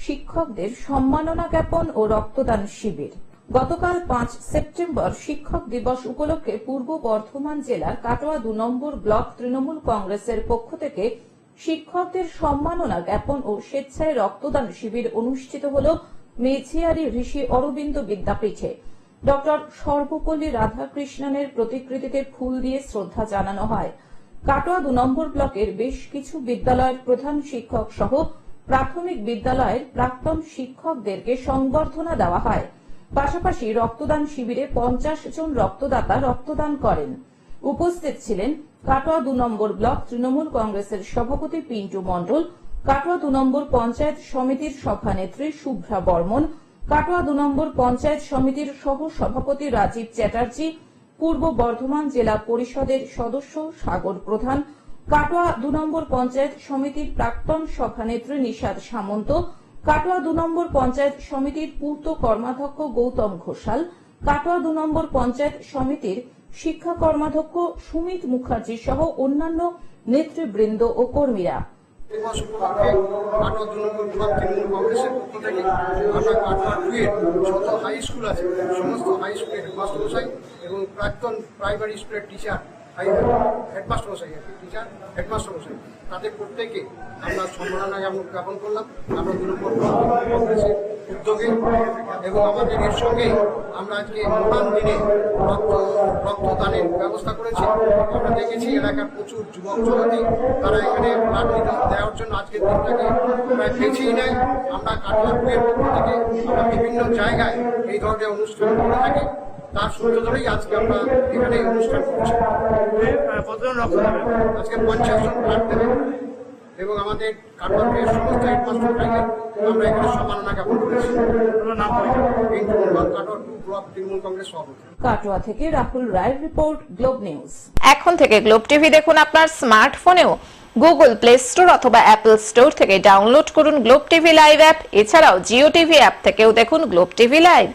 শিক্ষকদের সম্মাননা জ্ঞাপন ও রক্তদান শিবির। গতকাল 5 সেপ্টেম্বর শিক্ষক দিবস উপলক্ষে পূর্ব বর্ধমান জেলার কাটোয়া 2 নম্বর ব্লক তৃণমূল কংগ্রেসের পক্ষ থেকে শিক্ষকদের সম্মাননা জ্ঞাপন ও স্বেচ্ছায় রক্তদান শিবির অনুষ্ঠিত হল মেঝিয়ারি ঋষি অরবিন্দ বিদ্যাপীঠে। ডক্টর সর্বপল্লী রাধাকৃষ্ণনের প্রতিকৃতিতে ফুল দিয়ে শ্রদ্ধা জানানো হয়। কাটোয়া 2 নম্বর ব্লকের বেশ কিছু বিদ্যালয়ের প্রধান শিক্ষক সহ প্রাথমিক বিদ্যালয়ের প্রাক্তন শিক্ষকদেরকে সংবর্ধনা দেওয়া হয়। পাশাপাশি রক্তদান শিবিরে 50 জন রক্তদাতা রক্তদান করেন। উপস্থিত ছিলেন কাটোয়া 2 নম্বর ব্লক তৃণমূল কংগ্রেসের সভাপতি পিন্টু মণ্ডল, কাটোয়া 2 নম্বর পঞ্চায়েত সমিতির সভানেত্রী শুভ্রা বর্মন, কাটোয়া 2 নম্বর পঞ্চায়েত সমিতির সহ সভাপতি রাজীব চ্যাটার্জি, পূর্ব বর্ধমান জেলা পরিষদের সদস্য সাগর প্রধান, কাটোয়া 2 নম্বর পঞ্চায়েত সমিতির প্রাক্তন সভানেত্রী নিশাদ সামন্ত, কাটোয়া 2 নম্বর পঞ্চায়েত সমিতির পূর্ত কর্মাধ্যক্ষ গৌতম ঘোষাল, কাটোয়া 2 নম্বর পঞ্চায়েত সমিতির শিক্ষা কর্মাধ্যক্ষ সুমিত মুখার্জি সহ অন্যান্য নেতৃবৃন্দ ও কর্মীরা। কাটোয়া 2 নম্বর ব্লক তৃণমূল কংগ্রেসের পক্ষ থেকে আমরা কাটোয়া 2 এর যত হাই স্কুল আছে সমস্ত হাই স্কুলের হেডমাস্টার মশাই এবং প্রাক্তন প্রাইমারি স্কুলের টিচার হেডমাস্টার মশাই হেডমাস্টার মশাই তাদের প্রত্যেকে আমরা সম্মাননা জ্ঞাপন করলাম। আমরা 2 নম্বর ব্লক কংগ্রেসের উদ্যোগে এবং আমাদের এর সঙ্গে আমরা আজকে মহান দিনে রক্তদানের ব্যবস্থা করেছি। আমরা দেখেছি এলাকার প্রচুর যুবক যুবতী তারা এখানে ব্লাড দেওয়ার জন্য আজকের দিনটাকে প্রায় বেছেই নেয়। আমরা কাটোয়া 2 এর পক্ষ থেকে আমরা বিভিন্ন জায়গায় এই ধরনের অনুষ্ঠান করে থাকি। তার সূত্র ধরেই আজকে আমরা এখানে অনুষ্ঠান করছি। আজকে 50 জন ব্লাড দেবেন এবং আমাদের কাটোয়া 2 এর সমস্ত হেডমাস্টারকে আমরা এখানে সম্মাননা জ্ঞাপন করেছি। কাটোয়া 2 ব্লক তৃণমূল কংগ্রেস সভাপতি। কাটোয়া থেকে রাহুল রায়ের রিপোর্ট, গ্লোব নিউজ। এখন থেকে গ্লোব টিভি দেখুন আপনার স্মার্টফোনেও। গুগল প্লে স্টোর অথবা অ্যাপল স্টোর থেকে ডাউনলোড করুন গ্লোব টিভি লাইভ অ্যাপ। এছাড়াও জিও টিভি অ্যাপ থেকেও দেখুন গ্লোব টিভি লাইভ।